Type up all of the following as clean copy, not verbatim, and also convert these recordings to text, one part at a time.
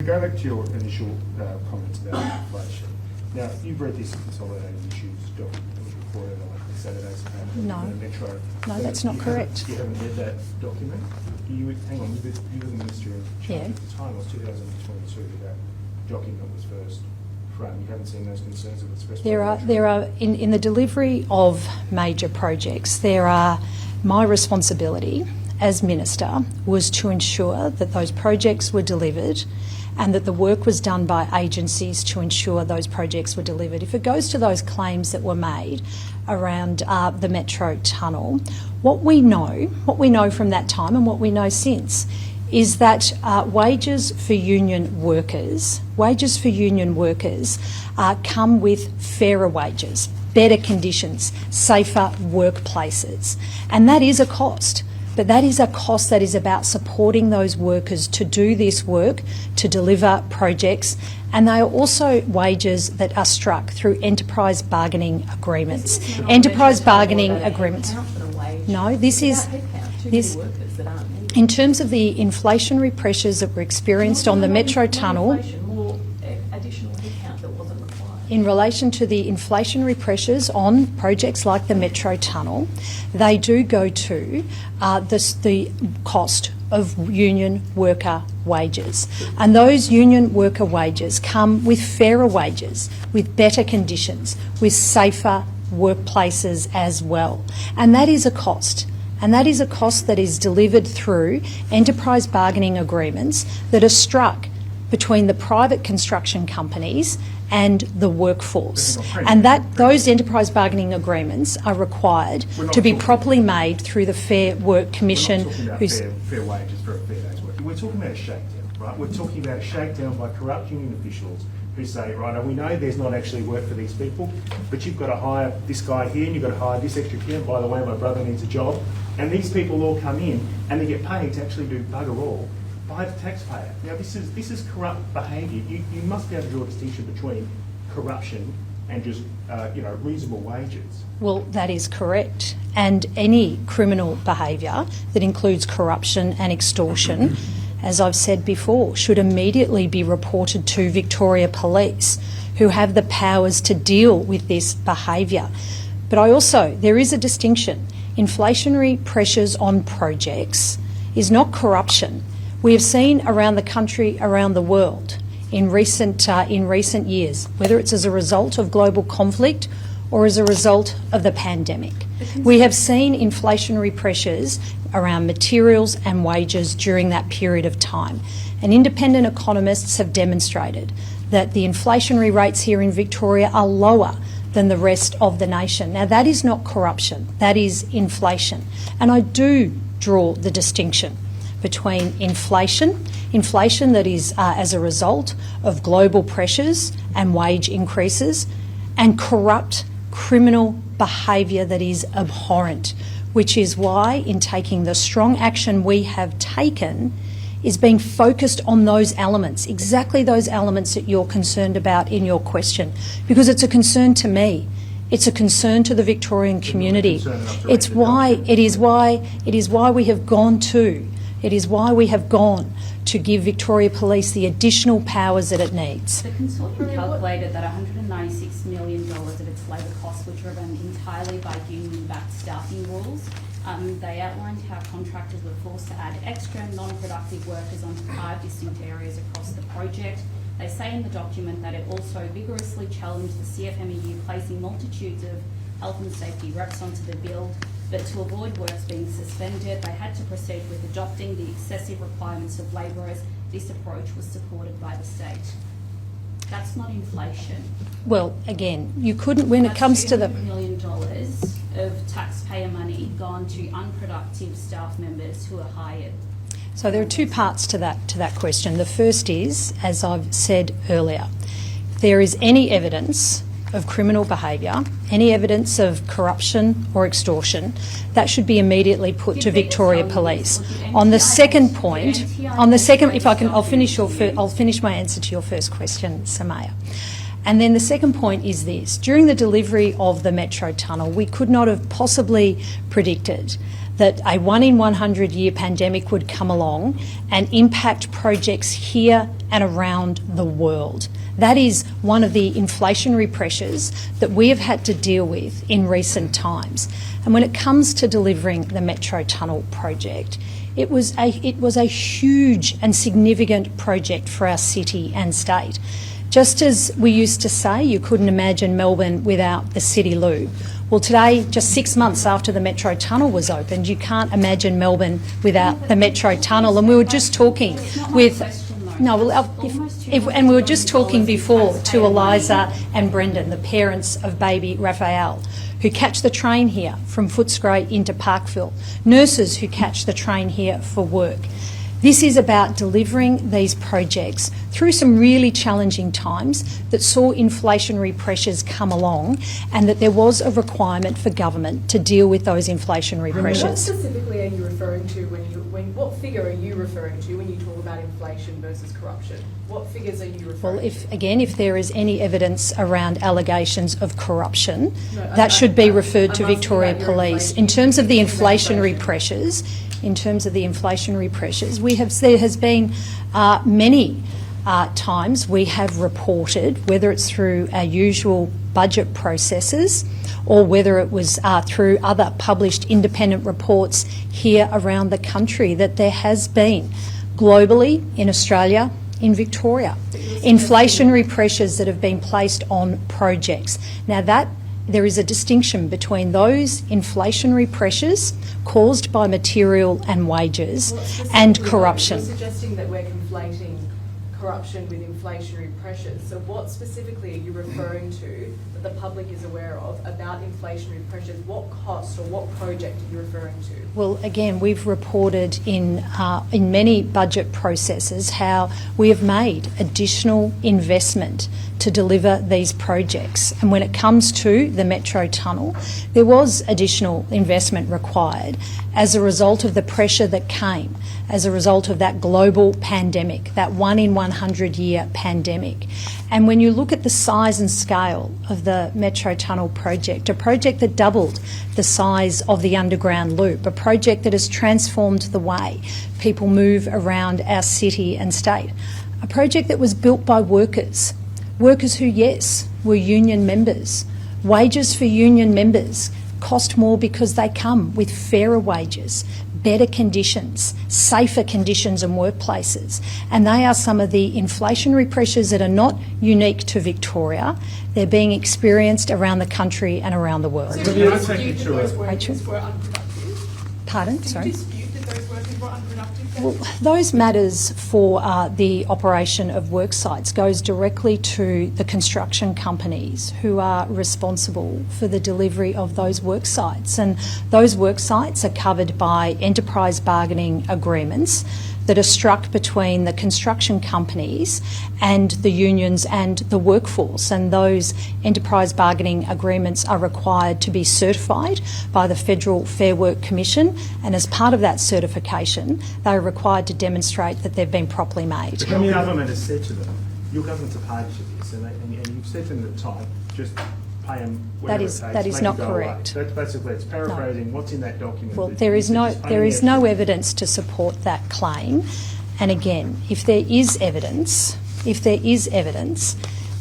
go back to your initial comments about inflation. Now, you've read this consolidated issues document that was reported on Saturday's paper. No. Metro. No, that's not correct. You haven't read that document? Hang on, you were the Minister in charge at the time. It was 2022 that document was first framed. You haven't seen those concerns that were expressed by Metro? There are in the delivery of major projects, my responsibility as Minister was to ensure that those projects were delivered and that the work was done by agencies to ensure those projects were delivered. If it goes to those claims that were made around the Metro Tunnel, what we know from that time and what we know since is that wages for union workers come with fairer wages, better conditions, safer workplaces, and that is a cost. But that is a cost that is about supporting those workers to do this work, to deliver projects, and they are also wages that are struck through enterprise bargaining agreements. Enterprise bargaining agreements. No, this is in terms of the inflationary pressures that were experienced on the Metro Tunnel. In relation to the inflationary pressures on projects like the Metro Tunnel, they do go to the cost of union worker wages. And those union worker wages come with fairer wages, with better conditions, with safer workplaces as well. And that is a cost. And that is a cost that is delivered through enterprise bargaining agreements that are struck between the private construction companies and the workforce, and those enterprise bargaining agreements are required to be properly made through the Fair Work Commission. We're not talking about fair wages for a fair day's work. We're talking about a shakedown, right? We're talking about a shakedown by corrupt union officials who say, right, we know there's not actually work for these people, but you've got to hire this guy here and you've got to hire this extra kid. By the way, my brother needs a job, and these people all come in and they get paid to actually do bugger all by the taxpayer. Now, this is corrupt behaviour. You must be able to draw a distinction between corruption and just reasonable wages. Well, that is correct. And any criminal behaviour that includes corruption and extortion, as I've said before, should immediately be reported to Victoria Police, who have the powers to deal with this behaviour. But there is a distinction. Inflationary pressures on projects is not corruption. We have seen around the country, around the world, in recent years, whether it's as a result of global conflict or as a result of the pandemic. We have seen inflationary pressures around materials and wages during that period of time. And independent economists have demonstrated that the inflationary rates here in Victoria are lower than the rest of the nation. Now, that is not corruption, that is inflation. And I do draw the distinction between inflation that is as a result of global pressures and wage increases, and corrupt criminal behaviour that is abhorrent, which is why in taking the strong action we have taken is being focused on those elements, exactly those elements that you're concerned about in your question, because it's a concern to me. It's a concern to the Victorian community. It is why we have gone to give Victoria Police the additional powers that it needs. The consortium calculated that $196 million of its labour costs were driven entirely by union-backed staffing rules. They outlined how contractors were forced to add extra non-productive workers onto 5 distinct areas across the project. They say in the document that it also vigorously challenged the CFMEU placing multitudes of health and safety reps onto the build, but to avoid works being suspended, they had to proceed with adopting the excessive requirements of labourers. This approach was supported by the state. That's not inflation. Well, again, you couldn't, when it comes to the... $200 million of taxpayer money gone to unproductive staff members who are hired. So there are two parts to that question. The first is, as I've said earlier, if there is any evidence of criminal behaviour, any evidence of corruption or extortion, that should be immediately put to Victoria Police. On the second point, I'll finish my answer to your first question, Samaya. And then the second point is this. During the delivery of the Metro Tunnel, we could not have possibly predicted that a 1 in 100 year pandemic would come along and impact projects here and around the world. That is one of the inflationary pressures that we have had to deal with in recent times. And when it comes to delivering the Metro Tunnel project, it was a huge and significant project for our city and state. Just as we used to say you couldn't imagine Melbourne without the City Loo. Well, today, just 6 months after the Metro Tunnel was opened, you can't imagine Melbourne without the Metro Tunnel. And we were just talking with... No, well, and we were just talking before to Eliza and Brendan, the parents of baby Raphael, who catch the train here from Footscray into Parkville, nurses who catch the train here for work. This is about delivering these projects through some really challenging times that saw inflationary pressures come along, and that there was a requirement for government to deal with those inflationary What pressures. specifically are you referring to what figure are you referring to when you talk about inflation versus corruption? What figures are you referring Well, to? if there is any evidence around allegations of corruption, that should be referred to I'm asking Victoria about your Police. inflation. In terms of the Inflation. inflationary pressures, there has been many times we have reported, whether it's through our usual budget processes or whether it was through other published independent reports here around the country, that there has been globally, in Australia, in Victoria, inflationary pressures that have been placed on projects. Now there is a distinction between those inflationary pressures caused by material and wages and corruption. You're suggesting that we're conflating corruption with inflationary pressures. So what specifically are you referring to that the public is aware of about inflationary pressures? What cost or what project are you referring to? Well, again, we've reported in many budget processes how we have made additional investment to deliver these projects. And when it comes to the Metro Tunnel, there was additional investment required as a result of the pressure that came as a result of that global pandemic, that 1 in 100 year pandemic. And when you look at the size and scale of the Metro Tunnel project, a project that doubled the size of the underground loop, a project that has transformed the way people move around our city and state, a project that was built by workers who, yes, were union members. Wages for union members cost more because they come with fairer wages, better conditions, safer conditions and workplaces. And they are some of the inflationary pressures that are not unique to Victoria. They're being experienced around the country and around the world. So do you dispute that those Rachel? workers were unproductive? Pardon? Do you Sorry. dispute that those workers were unproductive? Well, those matters for the operation of work sites goes directly to the construction companies who are responsible for the delivery of those work sites. And those work sites are covered by enterprise bargaining agreements that are struck between the construction companies and the unions and the workforce. And those enterprise bargaining agreements are required to be certified by the Federal Fair Work Commission. And as part of that certification, they are required to demonstrate that they've been properly made. But your government has said to them, your government's a party to this, and you've said to them at the time, just pay them whatever it takes. That is make not it go correct. away. That's basically, it's paraphrasing what's in that document. Well, that there you is said no just pay there them is the no extra. evidence to support that claim. And again, if there is evidence,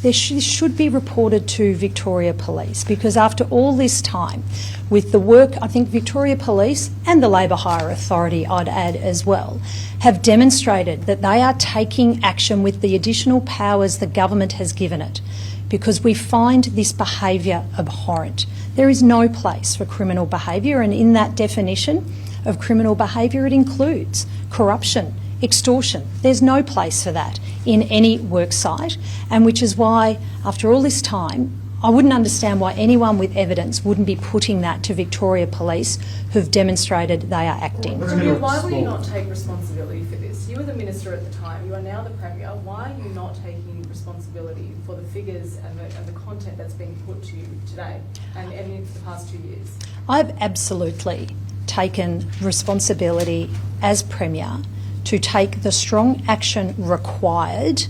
this should be reported to Victoria Police, because after all this time, with the work, I think Victoria Police and the Labour Hire Authority, I'd add as well, have demonstrated that they are taking action with the additional powers the government has given it, because we find this behaviour abhorrent. There is no place for criminal behaviour, and in that definition of criminal behaviour, it includes corruption, extortion. There's no place for that in any work site, and which is why, after all this time, I wouldn't understand why anyone with evidence wouldn't be putting that to Victoria Police, who've demonstrated they are acting. Premier, why will you not take responsibility for this? You were the minister at the time, you are now the Premier. Why are you not taking responsibility for the figures and the content that's being put to you today and in the past 2 years? I've absolutely taken responsibility as Premier to take the strong action required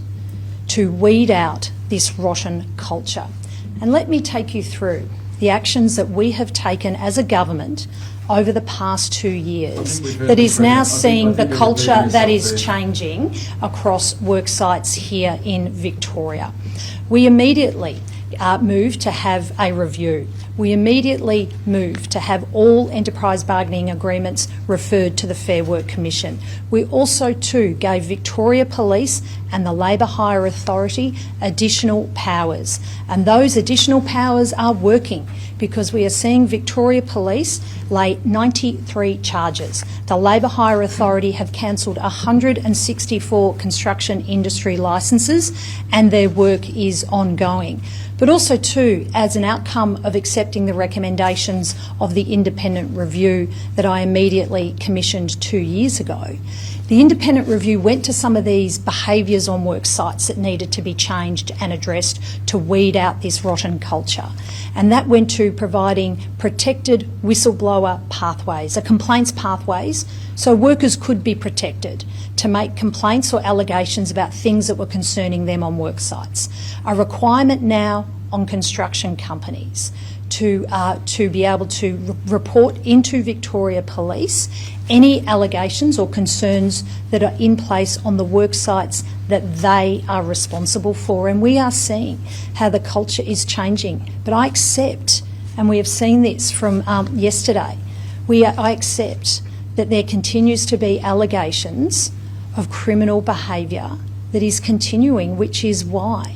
to weed out this rotten culture. And let me take you through the actions that we have taken as a government over the past 2 years I think we've heard that this is now Premier. I seeing think the you're culture repeating that yourself is there. changing across work sites here in Victoria. We immediately moved to have a review. We immediately moved to have all enterprise bargaining agreements referred to the Fair Work Commission. We also too gave Victoria Police and the Labour Hire Authority additional powers, and those additional powers are working because we are seeing Victoria Police lay 93 charges. The Labour Hire Authority have cancelled 164 construction industry licences and their work is ongoing. But also too, as an outcome of accepting the recommendations of the independent review that I immediately commissioned 2 years ago, the independent review went to some of these behaviours on work sites that needed to be changed and addressed to weed out this rotten culture. And that went to providing protected whistleblower pathways, complaints pathways, so workers could be protected to make complaints or allegations about things that were concerning them on work sites. A requirement now on construction companies to be able to report into Victoria Police any allegations or concerns that are in place on the work sites that they are responsible for. And we are seeing how the culture is changing. But I accept, and we have seen this from yesterday, I accept that there continues to be allegations of criminal behaviour that is continuing, which is why,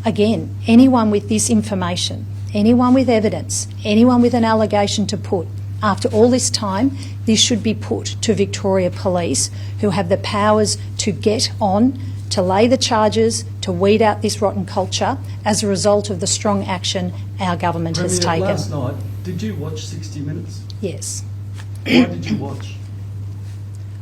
again, anyone with this information, anyone with evidence, anyone with an allegation to put, after all this time, this should be put to Victoria Police, who have the powers to get on, to lay the charges, to weed out this rotten culture as a result of the strong action our government has Premier, taken. last night, did you watch 60 Minutes? Yes. Why did you watch?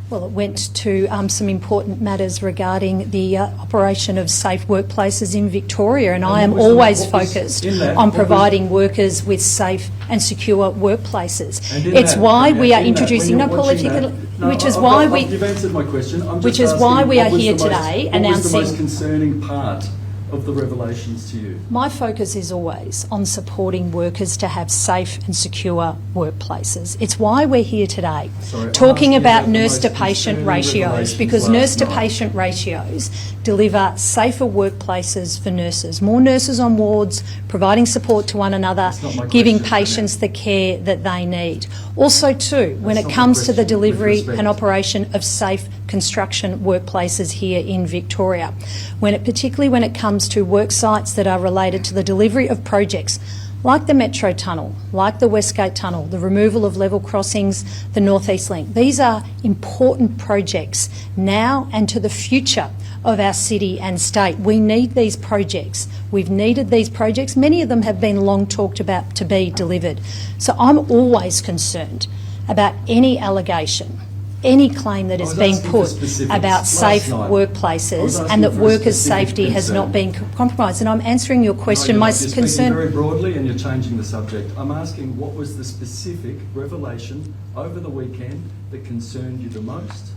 Well, it went to some important matters regarding the operation of safe workplaces in Victoria, and I am always focused on providing workers with safe and secure workplaces. It's why we are introducing, which is why we... You've answered my question. I'm just which is asking, why we are what was here the most- today What was the announcing... most concerning part of the revelations to you? My focus is always on supporting workers to have safe and secure workplaces. It's why we're here today, Sorry, talking I'm asking about about the most nurse-to-patient concerning ratios, revelations because last nurse-to-patient ratios deliver safer workplaces for nurses. More nurses on wards, providing support to one another, That's not my giving question, patients the care that they need. Also too, when That's it not my comes to the question, with delivery respect. and operation of safe construction workplaces here in Victoria, particularly when it comes to work sites that are related to the delivery of projects like the Metro Tunnel, like the Westgate Tunnel, the removal of level crossings, the North East Link. These are important projects now and to the future of our city and state. We need these projects. We've needed these projects. Many of them have been long talked about to be delivered. So I'm always concerned about any allegation, any claim that is being asking for put specifics about last safe night. I workplaces was and asking that for a workers' specific safety has not concern. been compromised. And I'm answering your question. No, My you're not. You're speaking concern... very broadly and you're changing the subject. I'm asking, what was the specific revelation over the weekend that concerned you the most?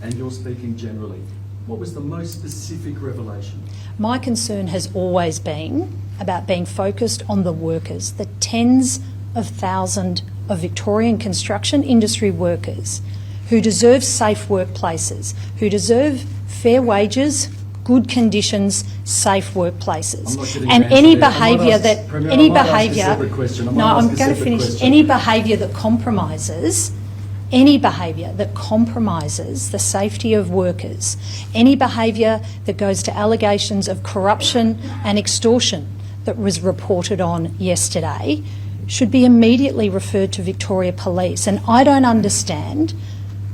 And you're speaking generally. What was the most specific revelation? My concern has always been about being focused on the workers, the tens of thousands of Victorian construction industry workers who deserve safe workplaces, who deserve fair wages, good conditions, safe workplaces. I'm not getting And an any answer there. I might behaviour ask- that... Premier, any I might ask a behaviour... separate question. I might No, ask I'm a going to separate finish. question. Any behaviour that compromises the safety of workers, any behaviour that goes to allegations of corruption and extortion that was reported on yesterday should be immediately referred to Victoria Police. And I don't understand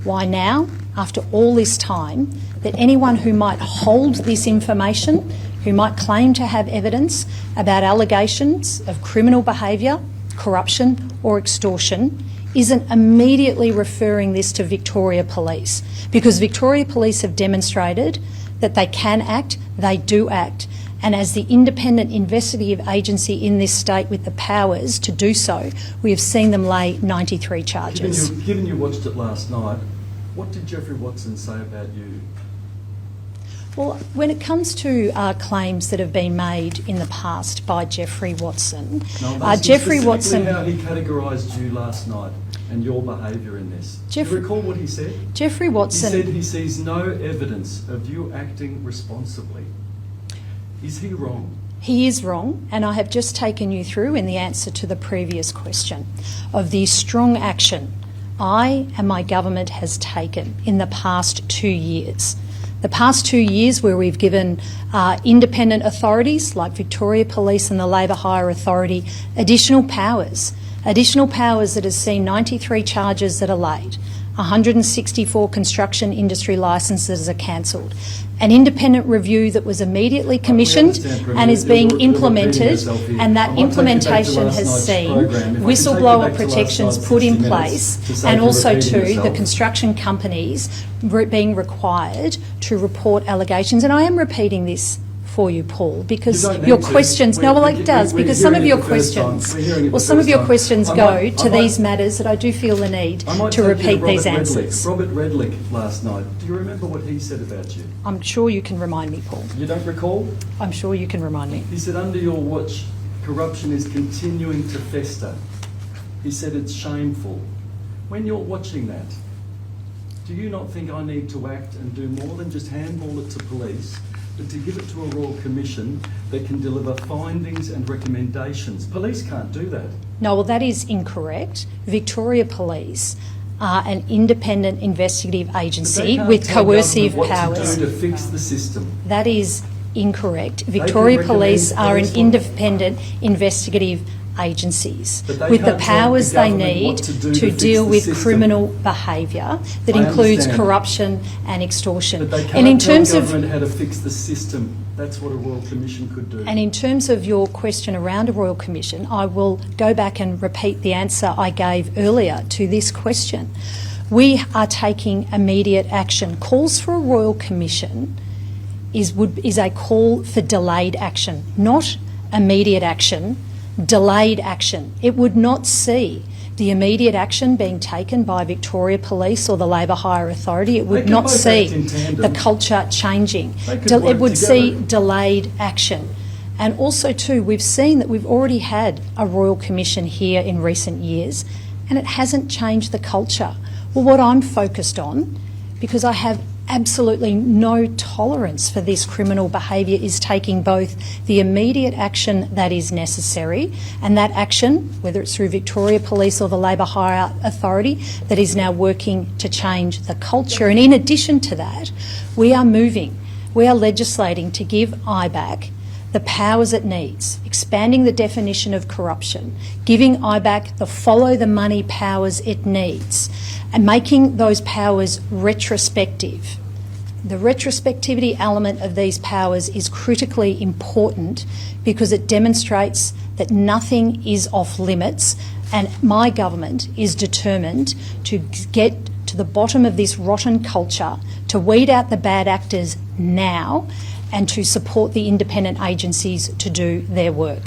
why now, after all this time, that anyone who might hold this information, who might claim to have evidence about allegations of criminal behaviour, corruption or extortion, isn't immediately referring this to Victoria Police. Because Victoria Police have demonstrated that they can act, they do act, and as the independent investigative agency in this state with the powers to do so, we have seen them lay 93 charges. Given you watched it last night, what did Jeffrey Watson say about you? Well, when it comes to claims that have been made in the past by Jeffrey Watson, No, I'm asking Jeffrey specifically Watson... how he categorised you last night. and your behaviour in this. Do Jeffrey- you recall what he said? Jeffrey Watson. He said he sees no evidence of you acting responsibly. Is he wrong? He is wrong, and I have just taken you through in the answer to the previous question of the strong action I and my government has taken in the past 2 years. The past 2 years where we've given independent authorities like Victoria Police and the Labour Hire Authority additional powers that has seen 93 charges that are laid, 164 construction industry licences are cancelled, an independent review that was immediately commissioned and is being implemented, and that implementation has seen whistleblower protections put in place, and also too the construction companies being required to report allegations. And I am repeating this for you, Paul, because your questions, no, well it does, because some of your questions, go to these matters that I do feel the need to repeat these answers. Robert Redlick last night, do you remember what he said about you? I'm sure you can remind me, Paul. You don't recall? I'm sure you can remind me. He said, under your watch, corruption is continuing to fester. He said it's shameful. When you're watching that, do you not think I need to act and do more than just handball it to police, but to give it to a Royal Commission that can deliver findings and recommendations? Police can't do that. No, well, that is incorrect. Victoria Police are an independent investigative agency with coercive powers. What to do to fix the system. That is incorrect. Victoria Police are an independent investigative agencies with the powers they need to deal with criminal behaviour that includes corruption and extortion. And in terms of government how to fix the system, that's what a Royal Commission could do. And in terms of your question around a Royal Commission, I will go back and repeat the answer I gave earlier to this question. We are taking immediate action. Calls for a Royal Commission is a call for delayed action, not immediate action. Delayed action. It would not see the immediate action being taken by Victoria Police or the Labour Hire Authority. It would not see the culture changing. It would see delayed action. And also too, we've seen that we've already had a Royal Commission here in recent years and it hasn't changed the culture. Well, what I'm focused on, because I have absolutely no tolerance for this criminal behaviour, is taking both the immediate action that is necessary, and that action, whether it's through Victoria Police or the Labour Hire Authority, that is now working to change the culture. And in addition to that, we are legislating to give IBAC the powers it needs, expanding the definition of corruption, giving IBAC the follow the money powers it needs, and making those powers retrospective. The retrospectivity element of these powers is critically important because it demonstrates that nothing is off limits, and my government is determined to get to the bottom of this rotten culture, to weed out the bad actors now, and to support the independent agencies to do their work.